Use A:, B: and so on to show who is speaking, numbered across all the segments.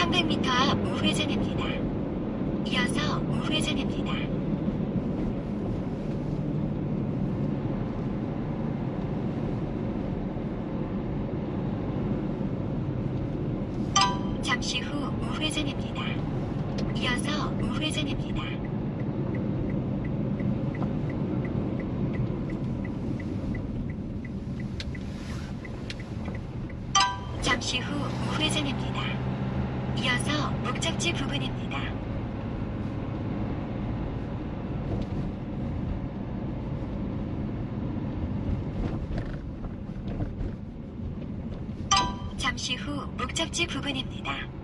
A: 300m 앞 우회전입니다. 이어서 우회전입니다. 잠시 후 우회전입니다. 이어서 우회전입니다. 잠시 후 우회전입니다. 이어서 목적지 부근입니다. 잠시 후 목적지 부근입니다.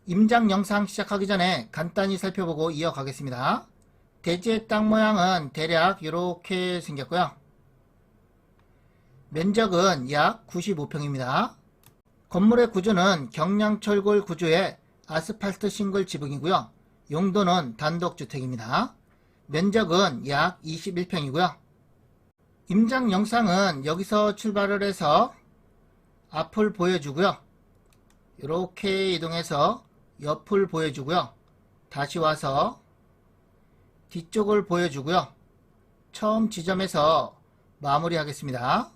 B: 임장 영상 시작하기 전에 간단히 살펴보고 이어가겠습니다. 대지의 땅 모양은 대략 이렇게 생겼고요. 면적은 약 95평입니다. 건물의 구조는 경량철골 구조의 아스팔트 싱글 지붕이고요. 용도는 단독주택입니다. 면적은 약 21평이고요. 임장 영상은 여기서 출발을 해서 앞을 보여주고요. 이렇게 이동해서 옆을 보여주고요. 다시 와서 뒤쪽을 보여주고요. 처음 지점에서 마무리하겠습니다.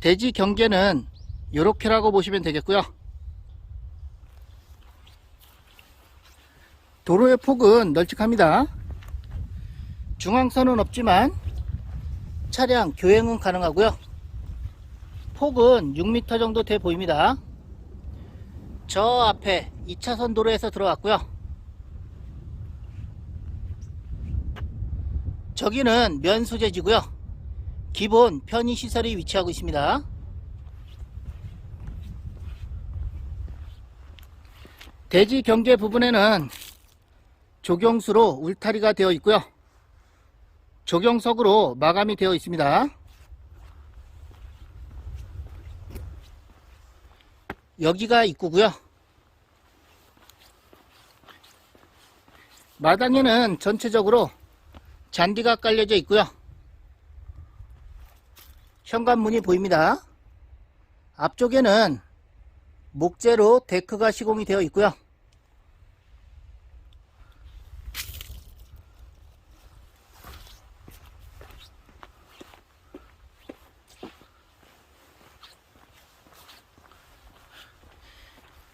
B: 대지 경계는 이렇게라고 보시면 되겠고요. 도로의 폭은 널찍합니다. 중앙선은 없지만 차량 교행은 가능하고요. 폭은 6m 정도 돼 보입니다. 저 앞에 2차선 도로에서 들어왔고요. 저기는 면 소재지고요. 기본 편의시설이 위치하고 있습니다. 대지 경계 부분에는 조경수로 울타리가 되어 있고요. 조경석으로 마감이 되어 있습니다. 여기가 입구고요. 마당에는 전체적으로 잔디가 깔려져 있고요. 현관문이 보입니다. 앞쪽에는 목재로 데크가 시공이 되어 있고요.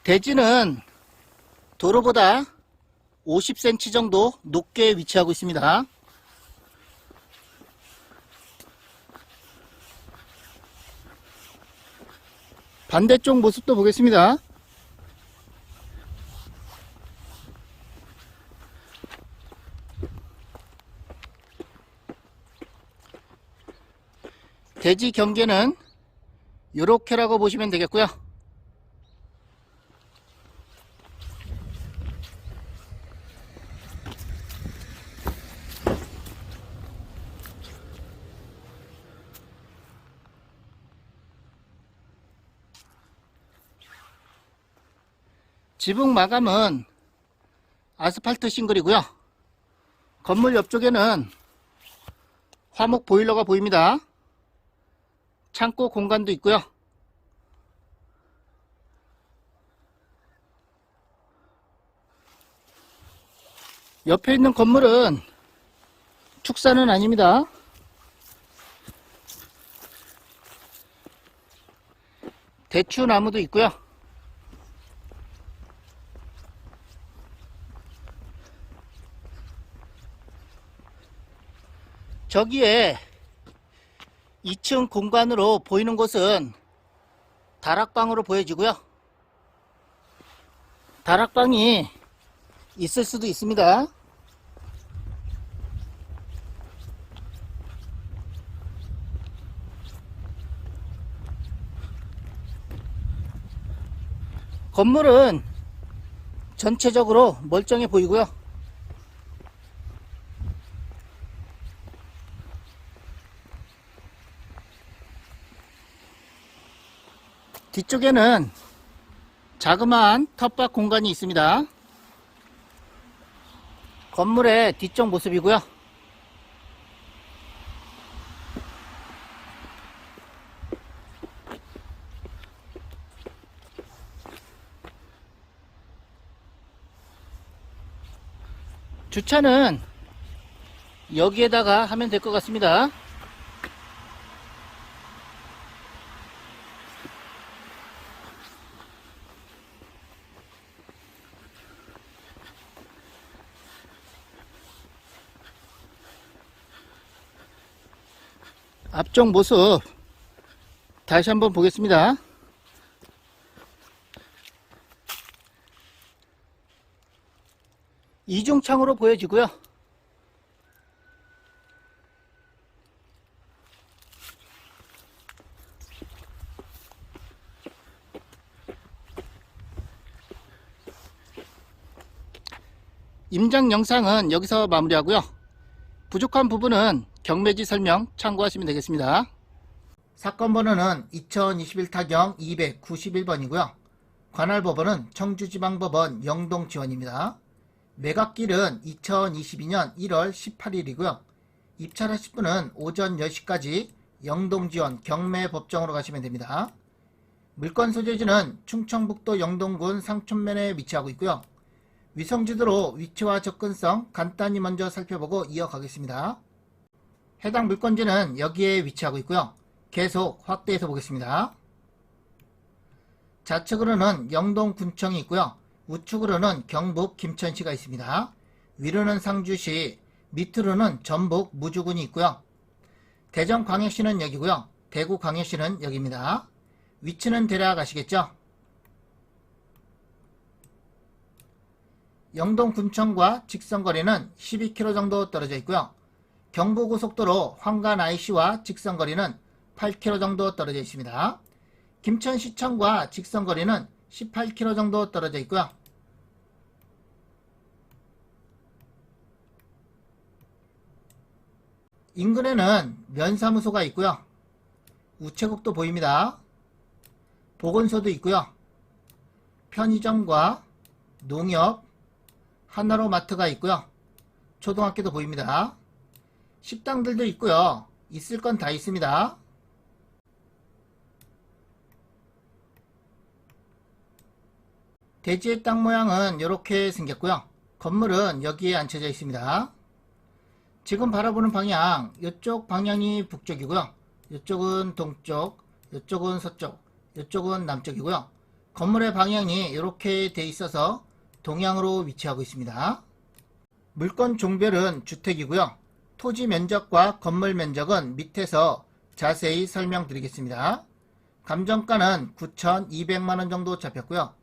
B: 대지는 도로보다 50cm 정도 높게 위치하고 있습니다. 반대쪽 모습도 보겠습니다. 대지 경계는 요렇게라고 보시면 되겠고요. 지붕 마감은 아스팔트 싱글이고요. 건물 옆쪽에는 화목 보일러가 보입니다. 창고 공간도 있고요. 옆에 있는 건물은 축사는 아닙니다. 대추나무도 있고요. 저기에 2층 공간으로 보이는 곳은 다락방으로 보여지고요. 다락방이 있을 수도 있습니다. 건물은 전체적으로 멀쩡해 보이고요. 뒤쪽에는 자그마한 텃밭 공간이 있습니다. 건물의 뒤쪽 모습이고요. 주차는 여기에다가 하면 될 것 같습니다. 앞쪽 모습 다시 한번 보겠습니다. 이중창으로 보여지고요. 임장 영상은 여기서 마무리하고요. 부족한 부분은 경매지 설명 참고하시면 되겠습니다. 사건 번호는 2021 타경 291번이고요. 관할 법원은 청주지방법원 영동지원입니다. 매각길은 2022년 1월 18일이고요. 입찰하실 분은 오전 10시까지 영동지원 경매법정으로 가시면 됩니다. 물건 소재지는 충청북도 영동군 상촌면에 위치하고 있고요. 위성지도로 위치와 접근성 간단히 먼저 살펴보고 이어가겠습니다. 해당 물건지는 여기에 위치하고 있고요. 계속 확대해서 보겠습니다. 좌측으로는 영동군청이 있고요. 우측으로는 경북 김천시가 있습니다. 위로는 상주시, 밑으로는 전북 무주군이 있고요. 대전광역시는 여기고요. 대구광역시는 여기입니다. 위치는 대략 아시겠죠? 영동 군청과 직선거리는 12km 정도 떨어져 있고요. 경부고속도로 황간 IC와 직선거리는 8km 정도 떨어져 있습니다. 김천시청과 직선거리는 18km 정도 떨어져 있고요. 인근에는 면사무소가 있고요. 우체국도 보입니다. 보건소도 있고요. 편의점과 농협, 하나로마트가 있고요. 초등학교도 보입니다. 식당들도 있고요. 있을 건 다 있습니다. 대지의 땅 모양은 이렇게 생겼고요. 건물은 여기에 앉혀져 있습니다. 지금 바라보는 방향, 이쪽 방향이 북쪽이고요. 이쪽은 동쪽, 이쪽은 서쪽, 이쪽은 남쪽이고요. 건물의 방향이 이렇게 돼 있어서 동향으로 위치하고 있습니다. 물건 종별은 주택이고요. 토지 면적과 건물 면적은 밑에서 자세히 설명드리겠습니다. 감정가는 9,200만원 정도 잡혔고요.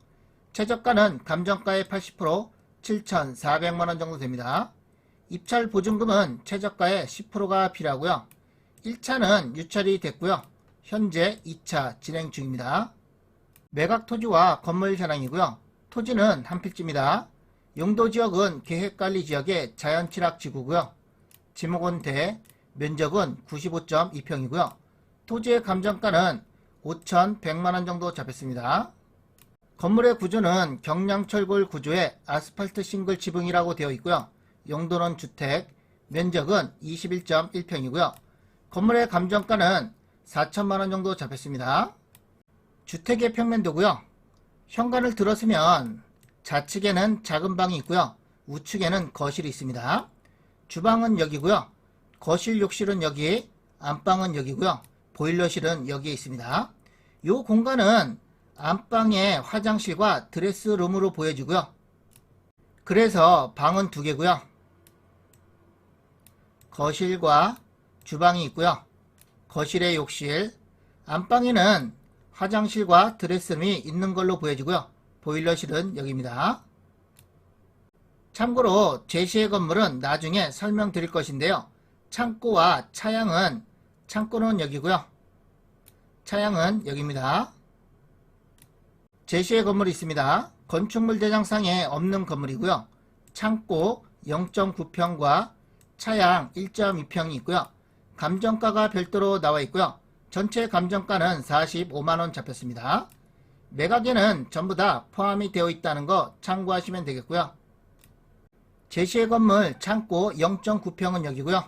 B: 최저가는 감정가의 80%, 7,400만원 정도 됩니다. 입찰 보증금은 최저가의 10%가 필요하고요. 1차는 유찰이 됐고요. 현재 2차 진행 중입니다. 매각 토지와 건물 현황이고요. 토지는 한 필지입니다. 용도지역은 계획관리지역의 자연취락지구고요. 지목은 대, 면적은 95.2평이고요. 토지의 감정가는 5,100만원 정도 잡혔습니다. 건물의 구조는 경량철골 구조의 아스팔트 싱글 지붕이라고 되어 있고요. 용도는 주택, 면적은 21.1평이고요. 건물의 감정가는 4천만원 정도 잡혔습니다. 주택의 평면도고요. 현관을 들어서면 좌측에는 작은 방이 있고요. 우측에는 거실이 있습니다. 주방은 여기고요. 거실 욕실은 여기, 안방은 여기고요. 보일러실은 여기에 있습니다. 이 공간은 안방의 화장실과 드레스룸으로 보여지고요. 그래서 방은 2개고요. 거실과 주방이 있고요. 거실의 욕실, 안방에는 화장실과 드레스룸이 있는 걸로 보여지고요. 보일러실은 여기입니다. 참고로 제시의 건물은 나중에 설명드릴 것인데요. 창고와 차양은, 창고는 여기고요. 차양은 여기입니다. 제시의 건물이 있습니다. 건축물 대장상에 없는 건물이고요. 창고 0.9평과 차양 1.2평이 있고요. 감정가가 별도로 나와 있고요. 전체 감정가는 45만원 잡혔습니다. 매각에는 전부 다 포함이 되어 있다는 거 참고하시면 되겠고요. 제시의 건물 창고 0.9평은 여기고요.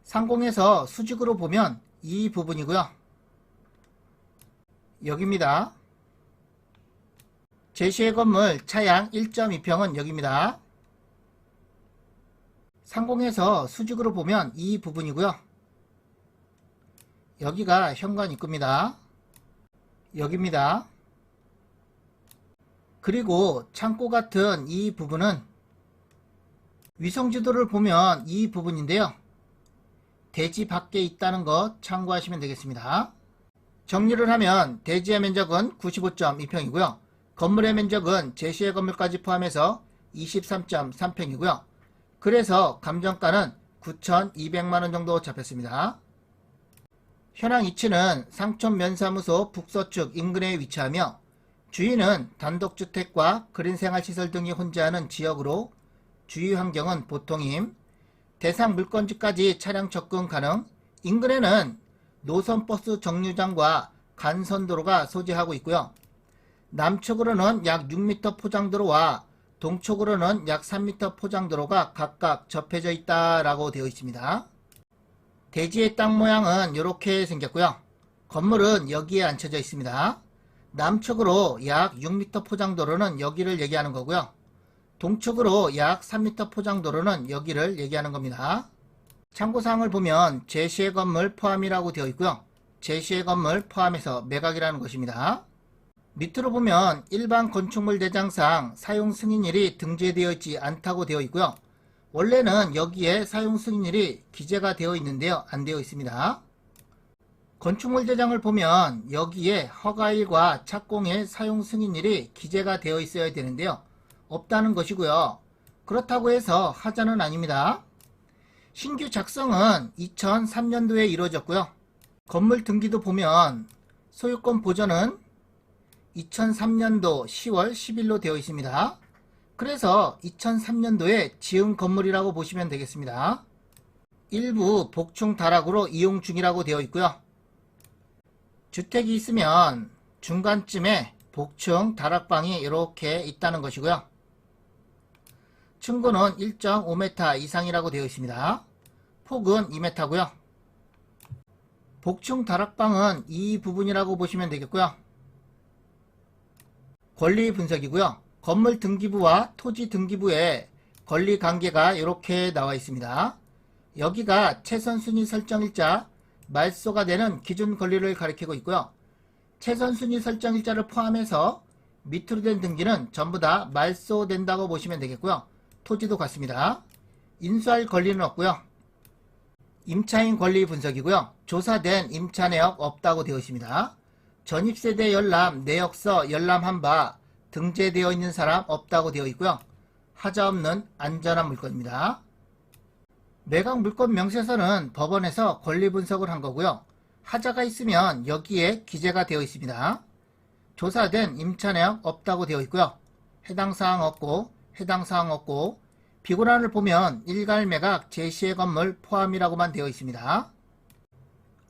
B: 상공에서 수직으로 보면 이 부분이고요. 여기입니다. 제시의 건물 차양 1.2평은 여기입니다. 상공에서 수직으로 보면 이 부분이고요. 여기가 현관 입구입니다. 여기입니다. 그리고 창고 같은 이 부분은 위성지도를 보면 이 부분인데요. 대지 밖에 있다는 것 참고하시면 되겠습니다. 정리를 하면 대지의 면적은 95.2평이고요. 건물의 면적은 제시의 건물까지 포함해서 23.3평이고요. 그래서 감정가는 9,200만원 정도 잡혔습니다. 현황 위치는 상촌 면사무소 북서측 인근에 위치하며 주위는 단독주택과 그린생활시설 등이 혼재하는 지역으로 주위 환경은 보통임, 대상 물건지까지 차량 접근 가능, 인근에는 노선버스 정류장과 간선도로가 소재하고 있고요. 남쪽으로는 약 6m 포장도로와 동쪽으로는 약 3m 포장도로가 각각 접해져 있다라고 되어 있습니다. 대지의 땅 모양은 이렇게 생겼고요. 건물은 여기에 앉혀져 있습니다. 남쪽으로 약 6m 포장도로는 여기를 얘기하는 거고요. 동쪽으로 약 3m 포장도로는 여기를 얘기하는 겁니다. 참고사항을 보면 제시의 건물 포함이라고 되어 있고요. 제시의 건물 포함해서 매각이라는 것입니다. 밑으로 보면 일반 건축물 대장상 사용 승인일이 등재되어 있지 않다고 되어 있고요. 원래는 여기에 사용 승인일이 기재가 되어 있는데요. 안 되어 있습니다. 건축물 대장을 보면 여기에 허가일과 착공일 사용 승인일이 기재가 되어 있어야 되는데요. 없다는 것이고요. 그렇다고 해서 하자는 아닙니다. 신규 작성은 2003년도에 이루어졌고요. 건물 등기도 보면 소유권 보전은 2003년도 10월 10일로 되어 있습니다. 그래서 2003년도에 지은 건물이라고 보시면 되겠습니다. 일부 복층 다락으로 이용 중이라고 되어 있고요. 주택이 있으면 중간쯤에 복층 다락방이 이렇게 있다는 것이고요. 층고는 1.5m 이상이라고 되어 있습니다. 폭은 2m고요. 복층 다락방은 이 부분이라고 보시면 되겠고요. 권리 분석이고요. 건물 등기부와 토지 등기부에 권리 관계가 이렇게 나와 있습니다. 여기가 최선 순위 설정일자, 말소가 되는 기준 권리를 가리키고 있고요. 최선 순위 설정일자를 포함해서 밑으로 된 등기는 전부 다 말소된다고 보시면 되겠고요. 토지도 같습니다. 인수할 권리는 없고요. 임차인 권리 분석이고요. 조사된 임차 내역 없다고 되어 있습니다. 전입세대 열람, 내역서 열람한 바 등재되어 있는 사람 없다고 되어 있고요. 하자 없는 안전한 물건입니다. 매각 물건 명세서는 법원에서 권리 분석을 한 거고요. 하자가 있으면 여기에 기재가 되어 있습니다. 조사된 임차 내역 없다고 되어 있고요. 해당 사항 없고 해당 사항 없고 비고란을 보면 일괄 매각 제시의 건물 포함이라고만 되어 있습니다.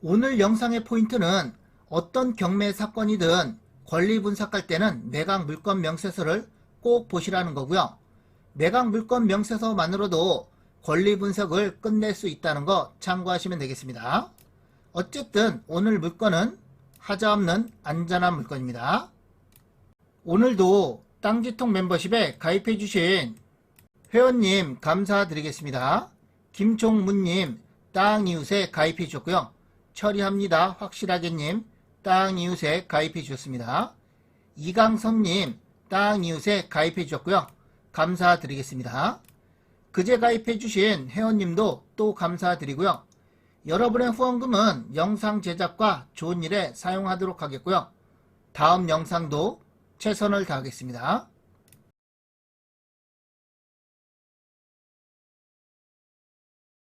B: 오늘 영상의 포인트는 어떤 경매 사건이든 권리 분석할 때는 매각 물건 명세서를 꼭 보시라는 거고요. 매각 물건 명세서만으로도 권리 분석을 끝낼 수 있다는 거 참고하시면 되겠습니다. 어쨌든 오늘 물건은 하자 없는 안전한 물건입니다. 오늘도 땅지통 멤버십에 가입해 주신 회원님 감사드리겠습니다. 김종문님 땅이웃에 가입해 주셨고요. 처리합니다 확실하게님 땅이웃에 가입해 주셨습니다. 이강선님 땅이웃에 가입해 주셨고요. 감사드리겠습니다. 그제 가입해 주신 회원님도 또 감사드리고요. 여러분의 후원금은 영상 제작과 좋은 일에 사용하도록 하겠고요. 다음 영상도 최선을 다하겠습니다.